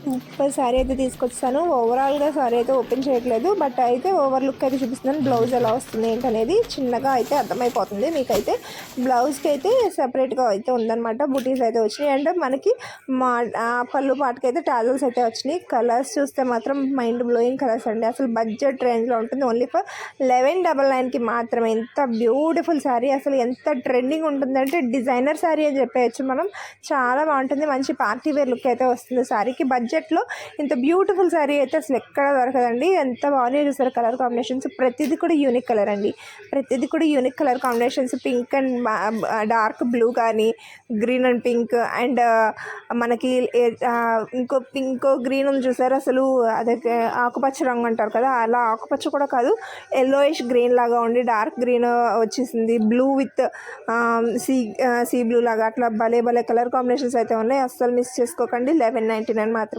Super sari అయితే తీసుకొచ్చాను. ఓవరాల్గా శారీ అయితే ఓపెన్ చేయట్లేదు, బట్ అయితే ఓవర్ లుక్ అయితే చూపిస్తున్నాను. బ్లౌజ్ ఎలా వస్తుంది ఏంటనేది చిన్నగా అయితే అర్థమైపోతుంది మీకైతే. బ్లౌజ్కి అయితే సపరేట్గా అయితే ఉందన్నమాట. బూటీస్ అయితే వచ్చినాయి అండ్ మనకి పళ్ళు పాటకి అయితే టాజల్స్ అయితే వచ్చినాయి. కలర్స్ చూస్తే మాత్రం మైండ్ బ్లోయింగ్ కలర్స్ అండి. అసలు బడ్జెట్ రేంజ్లో ఉంటుంది. ఓన్లీ ఫర్ 1199కి మాత్రమే. ఎంత బ్యూటిఫుల్ శారీ, అసలు ఎంత ట్రెండింగ్ ఉంటుందంటే డిజైనర్ శారీ అని చెప్పేయచ్చు మనం. చాలా బాగుంటుంది. మంచి పార్టీ వేర్ లుక్ అయితే వస్తుంది శారీకి. బడ్జెట్లో ఇంత బ్యూటిఫుల్ శారీ అయితే అసలు ఎక్కడ దొరకదండి. ఎంత బాగున్నాయి చూసారు కలర్ కాంబినేషన్స్. ప్రతిదీ కూడా యూనిక్ కలర్ అండి. ప్రతిదీ కూడా unique colour combinations. Pink and dark blue కానీ, గ్రీన్ అండ్ పింక్ అండ్ మనకి ఇంకో గ్రీన్ ఉంది చూసారు. అసలు అదే ఆకుపచ్చ రంగు అంటారు కదా, అలా ఆకుపచ్చ కూడా కాదు, ఎల్లోయిష్ గ్రీన్ లాగా ఉండి డార్క్ గ్రీన్ వచ్చేసింది. బ్లూ విత్ సీ బ్లూ లాగా అట్లా భలే కలర్ కాంబినేషన్స్ అయితే ఉన్నాయి. అస్సలు మిస్ చేసుకోకండి. 1199 మాత్రం.